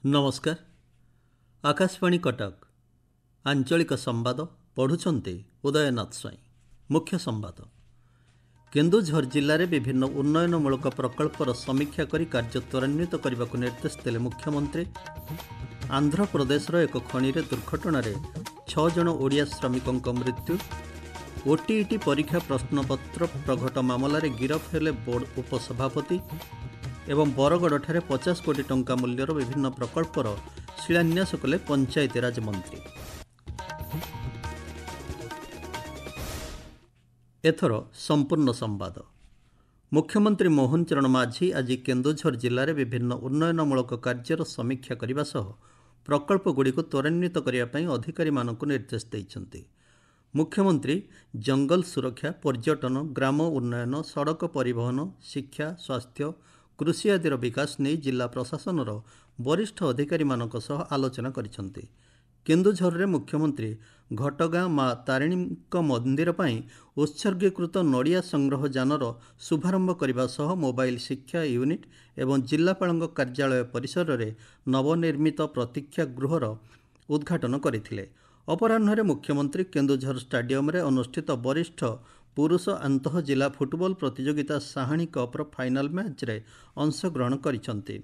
नमस्कार। आकाशवाणी कटक आंचलिक संवाद पढ़ुंटे उदयनाथ स्वाई। मुख्य संवाद। केन्दुझर जिले में विभिन्न उन्नयनमूलक प्रकल्पर समीक्षा कर कार्य त्वरान्वित करने को निर्देश देले मुख्यमंत्री। आंध्र प्रदेशर एक खनि दुर्घटना 6 जन ओडिया श्रमिकों मृत्यु। ओटीईटी परीक्षा प्रश्नपत्र प्रघट मामलें गिरफ हेले बोर्ड उपसभापति एवं बरगढ़ 50 कोटी टंका मूल्यर विभिन्न प्रकल्पर शिलान्यास कले पंचायतीराज मंत्री। एथर संपूर्ण संवाद। मुख्यमंत्री मोहन चरण माझी आज केन्दुझर जिले में विभिन्न उन्नयनमूलक कार्यर समीक्षा करने सह प्रकल्पगुड़ी त्वरान्वित करने अधिकारी मानक निर्देश देइछन्ति। मुख्यमंत्री जंगल सुरक्षा, पर्यटन, ग्राम उन्नयन, सड़क परिवहन, शिक्षा, स्वास्थ्य, कृषि आदिर विकास नहीं जिला प्रशासनर वरिष्ठ अधिकारी मानक सह आलोचना करिसेंति। केन्दुझर रे मुख्यमंत्री घटगाँ माँ तारिणी मंदिर पई उत्सर्गीकृत नड़िया संग्रह जानर शुभारंभ करने सह मोबाइल शिक्षा यूनिट एवं जिलापाल कार्यालय परिसर में नवनिर्मित प्रतीक्षा गृहर उद्घाटन करथिले। अपराह्न मुख्यमंत्री केन्दुझर स्टाडियम रे अनुष्ठित वरिष्ठ पुरुष आंतः जिला फुटबॉल प्रतियोगिता साहाणी कप्र फाइनाल मैच रे अंशग्रहण करिसेंति।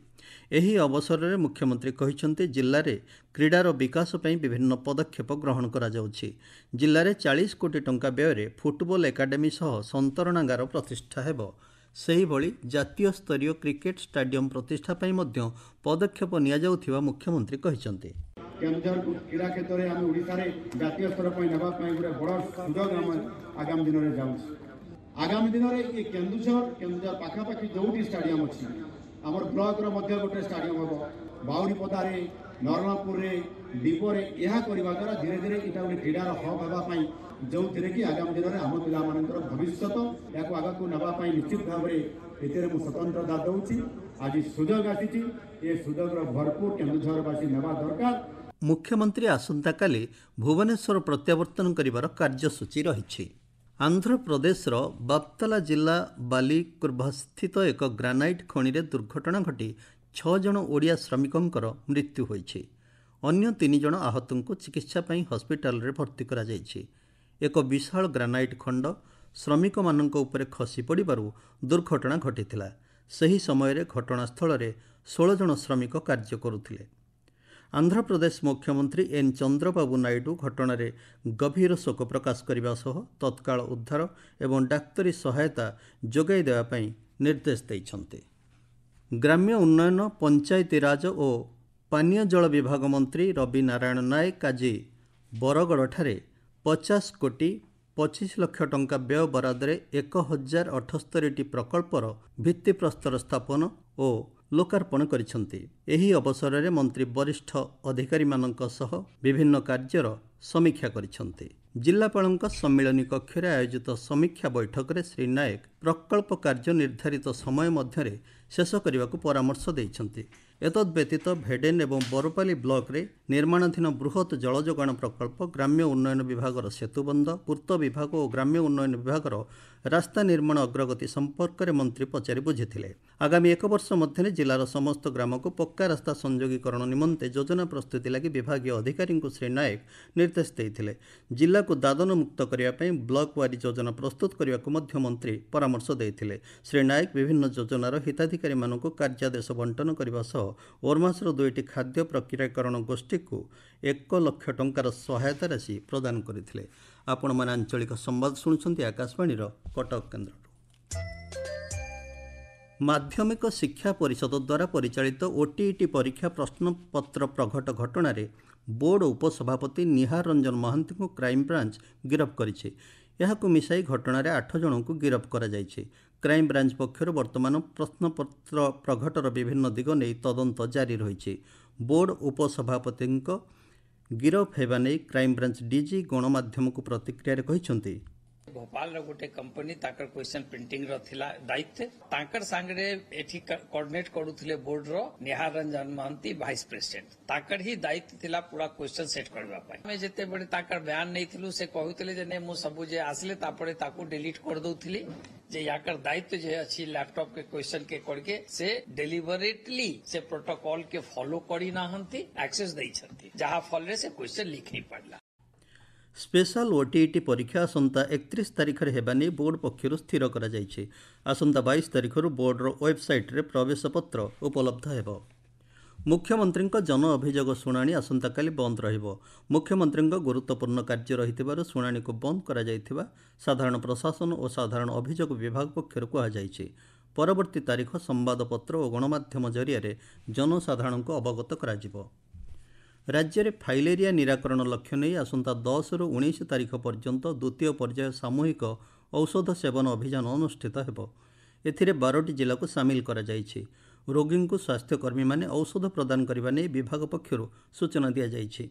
एही अवसर में मुख्यमंत्री कहिसेंति जिले में क्रीडार विकास पई विभिन्न पदक्षेप ग्रहण करा जाउछि। जिले में 40 कोटी टंका व्यय फुटबॉल एकाडेमी सह संतरणागार प्रतिष्ठा हेबो। सेहिभଳି जातीय स्तरीय क्रिकेट स्टाडियम प्रतिष्ठा पई मध्य पदक्षेप निया जाउथिबा मुख्यमंत्री कहिसेंति। केन्दुझर क्रीड़ा क्षेत्र में आम ओडिशा जातीय स्तर पर नापा गोटे बड़ सुजोग आम आगामी दिन में जाऊँ। आगामी दिन में ये केन्दुझर पाखापाखि जो स्टाडियम अच्छी आम ब्लक गोटे स्टाडियम हम बाउरीपदार नरनापुर दीपरे यह करने द्वारा धीरे धीरे यहाँ गोटे क्रीडार हब होगापी जो थे कि आगामी दिन में आम पिलार भविष्य या आग को नापी निश्चित भाव में मुझे स्वतंत्रता दूसरी। आज सुजोग आसी सुजोग भरपूर केन्दुझरवासी नेवा दरकार। मुख्यमंत्री आसंता काली भुवनेश्वर प्रत्यावर्तन करिवार कार्यसूची रही। आंध्र प्रदेशर बाप्तला जिला बालीकुर्भास्थित एक ग्रानाइट खनि दुर्घटना घटी 6 जन ओडिया श्रमिकों मृत्यु होइछि। अन्य 3 जन आहत को चिकित्सा पई हस्पिटाल रे भर्ती करा जाइछि। एक विशाल ग्रानाइट खंड श्रमिक मानक उपरे खसी पड़िबारु दुर्घटना घटिथिला। सही समय घटनास्थल में 16 जन श्रमिक कार्य करुथिले। आंध्र प्रदेश मुख्यमंत्री एन चंद्रबाबू नायडू घटना गभीर शोक प्रकाश करने सह तत्काल उद्धार एवं डाक्तरी सहायता जोगाई देवा निर्देश देइछन्ते। ग्राम्य उन्नयन, पंचायतीराज और पानीय जल विभाग मंत्री रवि नारायण नायक आज बरगढ़ 50 कोटी 25 लाख टंका व्यय बरादरे 1078 प्रकल्पर भित्तिप्रस्तर स्थापन और लोकार्पण करिसेंति। एही अवसर में मंत्री वरिष्ठ अधिकारी मानक सह विभिन्न कार्यर समीक्षा करिसेंति। जिलापाल सम्मिलनी कक्ष में आयोजित समीक्षा बैठक में श्री नायक प्रकल्प कार्य निर्धारित समय मध्य शेष करने को परामर्श देइछन्ति। एतद् व्यतीत भेडेन एवं बरपाली ब्लॉक रे निर्माणाधीन बृहत जल जोगाण प्रकल्प, ग्राम्य उन्नयन विभाग सेतुबंध, पूर्त विभाग और ग्राम्य उन्नयन विभाग रास्ता निर्माण अग्रगति संपर्क में मंत्री पचारि बुझिथिले। आगामी 1 वर्ष मध्य जिलार समस्त ग्राम को पक्का रास्ता संयोगीकरण निमंते योजना प्रस्तुति लगी विभागीय अधिकारी को श्री नायक निर्देश देइथिले। जिला को दादन मुक्त करने ब्लॉक वारी योजना प्रस्तुत करने को मध्य मंत्री परामर्श देइथिले। श्री नायक विभिन्न योजनार हिताधिकारी मानक कार्यादेश बंटन करने सह ओरमासर 2टी खाद्य प्रक्रियाकरण गोष्ठी को 1 लाख टंकार सहायता राशि प्रदान करथिले। आपण माने आंचलिक संवाद सुनुछन्ति आकाशवाणी कटक केन्द्र। माध्यमिक शिक्षा परिषद द्वारा परिचालित ओटीईटी परीक्षा प्रश्नपत्र प्रघट घटना बोर्ड उपसभापति निहार रंजन महांती को क्राइमब्रांच गिरफ करिछि। यहाकु मिसाई घटना 8 जन को गिरफ करा जाइछि। क्राइमब्रांच पक्षर वर्तमान प्रश्नपत्र प्रघटर विभिन्न दिग नहीं तदंत जारी रही। बोर्ड उपसभापति गिरफ हेबा नहीं क्राइमब्रांच डीजी गणमाध्यम को प्रतिक्रिया कहिसेंति। भोपाल रो गोटे कंपनी ताकर क्वेश्चन प्रिंटिंग रो थिला दायित्व ताकर संगरे एठी कोऑर्डिनेट करूथिले बोर्ड रो निहार रंजन महंती वाइस प्रेसिडेंट ताकर ही दायित्व थिला पूरा क्वेश्चन सेट करबा पाई मैं जते बडे ताकर बयान नै थिलु से कहूतले जे ने मु सब जे आसले तापरे ताकू डिलीट कर दउथिली जे याकर दायित्व जे अछि लैपटॉप के क्वेश्चन के करके से डेलिबरेटली से प्रोटोकॉल के फॉलो करी ना हंती एक्सेस दै छथि जहा फल रे से क्वेश्चन लिखि पड़ला। स्पेशल ओटीईटी परीक्षा आसंता 31 तारिख रे हेबा नै बोर्ड पक्षरु स्थिर करा जायछि। आसंता 22 तारिख रु बोर्ड रो वेबसाइट रे प्रवेश पत्र उपलब्ध हेबो। मुख्यमंत्री जन अभियोग शुणाणी आसंता काली बंद रहिबो। मुख्यमंत्री गुरुत्वपूर्ण कार्य रहितबारु शुणाणी को बंद करा जायथिबा साधारण प्रशासन और साधारण अभियोग विभाग पक्षरु कहा जायछि। परवर्ती तारीख संवादपत्र और गणमाध्यम जरिया जनसाधारण को अवगत करा जिवो। राज्य में फाइलेरिया निराकरण लक्ष्य नहीं आसंता 10 रु 19 तारिख पर्यंत द्वितीय पर्याय सामूहिक औषध सेवन अभियान अनुष्ठित हेबो। एथिरे 12टी जिला को सामिल करा जायछि। रोगी को स्वास्थ्यकर्मी माने औषध प्रदान करने नहीं विभाग पक्षरु सूचना दिया जायछि।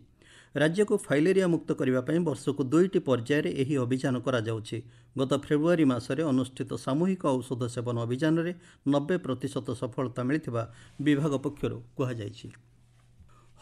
राज्य को फाइलेरिया मुक्त करने वर्ष को 2टी पर्यायर यह अभियान करा जाउछि। गत फेब्रुआरी मासरे अनुष्ठित सामूहिक औषध सेवन अभियान में 90% सफलता मिलिथिबा विभाग पक्षरु कहा जायछि।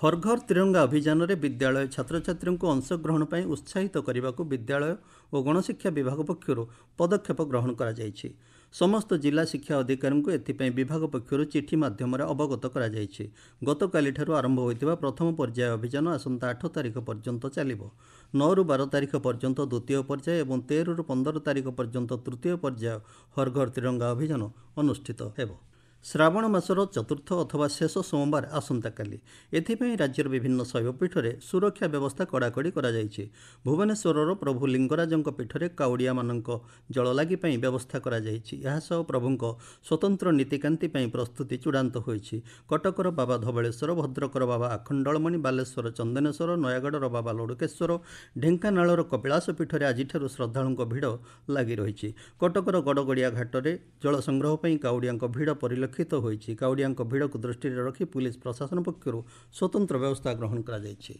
हर घर तिरंगा अभियान में विद्यालय छात्र छात्री को अंशग्रहण पर उत्साहित करने को विद्यालय और गणशिक्षा विभाग पक्षरु पदक्षेप ग्रहण करा जायछि। समस्त जिला शिक्षा अधिकारी को एथिपाई विभाग पक्षरु चिठी माध्यम अवगत करा जायछि। गतकाली ठारू आरंभ होइतिबा प्रथम पर्याय अभियान आसंता 8 तारिख पर्यंत चलिबो। 9 रु 12 तारिख पर्यंत द्वितीय पर्याय और 13 रु 15 तारिख पर्यंत तृतीय पर्याय हर घर तिरंगा अभियान अनुष्ठित हेबो। श्रावण मासर चतुर्थ अथवा शेष सोमवार आसंता काली एथिपाई राज्यर विभिन्न शैवपीठ में सुरक्षा व्यवस्था कड़ाकड़ी करा जायछि। भुवनेश्वर प्रभु लिंगराजंक पीठ में काउड़िया मानक जल लागी व्यवस्था करा जायछि। यासह प्रभुंक स्वतंत्र नीतिकांति प्रस्तुति चूड़ांत होइछि। कटकर बाबा धवलेश्वर, भद्रकर बाबा आखंडलमणि, बालेश्वर चंदनेश्वर, नयागढ़ बाबा लड़ुकेश्वर, ढेंकानाल कपिलास पीठ में आज श्रद्धालुं भिड़ लगी रही। कटकर गड़गड़िया घाट में जल संग्रह पर काउड़िया भिड़ परिलक्षित होइछि। काउड़िया भिड़ को दृष्टि रखी पुलिस प्रशासन पक्षरु स्वतंत्र व्यवस्था ग्रहण करा जायछि।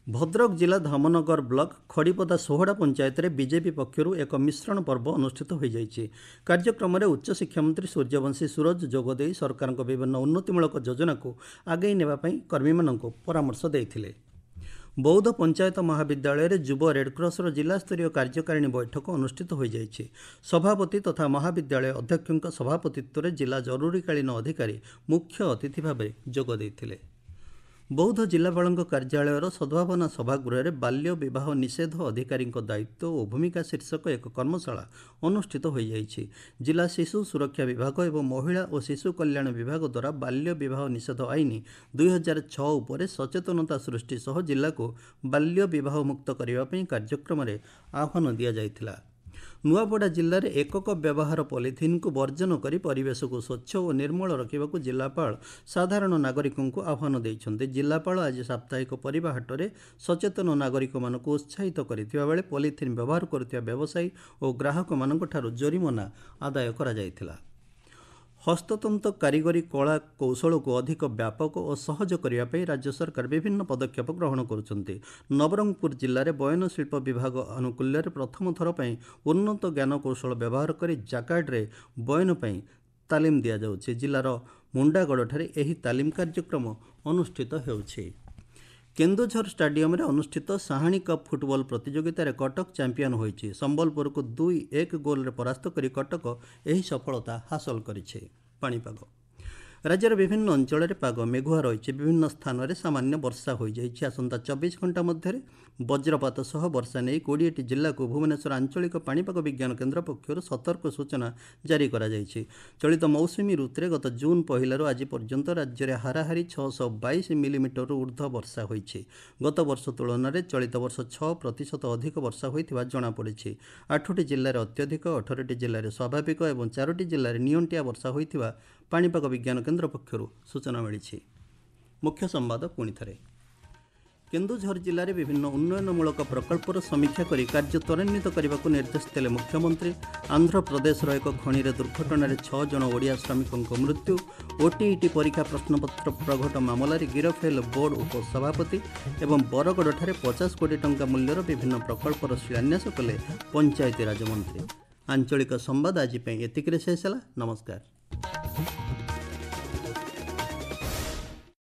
भद्रक जिला धामनगर ब्लॉक खड़ीपदा सोहड़ा पंचायत में बीजेपी पक्षरु एक मिश्रण पर्व अनुष्ठित हो जायछि। कार्यक्रम में उच्च शिक्षा मंत्री सूर्यवंशी सूरज जोगदे सरकार विभिन्न उन्नतिमूलक योजना को आगे नेबापी कर्मी मानक परामर्श देइथिले। बौद्ध पंचायत महाविद्यालय युव रेडक्रॉस जिला स्तरीय कार्यकारिणी बैठक अनुष्ठित हो जायछि। सभापति तथा महाविद्यालय अध्यक्ष सभापतित्व में जिला जरूरीकालीन अधिकारी मुख्य अतिथि भाव जोग देइथिले। बौद्ध जिलापाल कार्यालयर सद्भावना सभागृह में बाल्य विवाह निषेध अधिकारी दायित्व और भूमिका शीर्षक एक कर्मशाला अनुष्ठित हो जायछि। जिला शिशु सुरक्षा विभाग और महिला और शिशु कल्याण विभाग द्वारा बाल्य विवाह निषेध आईन 2006 उपर सचेतनता सृष्टि सह जिला को बाल्य विवाह मुक्त करने कार्यक्रम में आह्वान दि जाइथिला। नुआपड़ा जिले में एकक व्यवहार पॉलिथिन को वर्जन कर परिवेश को स्वच्छ और निर्मल रखा जिलापाल साधारण नागरिकों को आह्वान देइछन्ते। जिलापाल आज साप्ताहिक परिबा हाट में सचेतन नागरिक मानक उत्साहित करथिबा बेले पॉलिथिन व्यवहार करुथिबा व्यवसायी और ग्राहक मानक ठारू जरिमाना आदाय करा जायथिला। हस्ततंत्र कारीगरी कला कौशल को अधिक व्यापक और सहज करने राज्य सरकार विभिन्न पदक्षेप ग्रहण करुछन्ते। नवरंगपुर जिले में बयन शिल्प विभाग आनुकूल्य प्रथम थर पर उन्नत ज्ञान कौशल व्यवहार कर जाकार्ड बयन तालीम दि जाउछि। जिलार मुंडागढ़ एही तालीम कार्यक्रम अनुष्ठित होउछि। केन्दुझर स्टाडियम में अनुष्ठित साहाणी कप फुटबॉल प्रतियोगितार कटक चैंपियन होइछि। संबलपुर को 2-1 गोल परास्त कर कटक यही सफलता हासिल करिछि। पाणीपाग राज्यर विभिन्न अंचल में पाग मेघुआ रही। विभिन्न स्थान में सामान्य वर्षा हो जाइछि। आसंता 24 घंटा मध्य वज्रपात सह वर्षा नहीं 20टी जिला को भुवनेश्वर आंचलिक पाणीपाग विज्ञान केन्द्र पक्षर सतर्क सूचना जारी करा जाइछि। चलित मौसुमी ऋतु गत जून 1 आज पर्यंत राज्य में हाराहारी 622 मिलीमीटर ऊर्ध्व वर्षा होइछि। गत वर्ष तुलन में चलित वर्ष 6% अधिक वर्षा होइथिबा जणा पड़िछि। 8टी जिले में अत्यधिक, 18टी जिले में स्वाभाविक और 4टी जिले में नियंटिया वर्षा होइथिबा पाणीपाग विज्ञान केन्द्र पक्षर सूचना मिली। मुख्य संवाद पुणी थे। केन्दुझर जिले में विभिन्न उन्नयनमूलक प्रकल्पर समीक्षा कर कार्य त्वरान्वित करने को निर्देश देले मुख्यमंत्री। आंध्र प्रदेश एक खनि दुर्घटन 6 जन ओडिया श्रमिकों मृत्यु। ओटीईटी परीक्षा प्रश्नपत्र प्रघट मामलें गिरफ हेले बोर्ड उपसभापति। एवं बरगढ़ 50 कोटी टंका मूल्यर विभिन्न प्रकल्पर शिलान्यास कले पंचायती राज मंत्री। आंचलिक संवाद आज एतिक शेष। नमस्कार।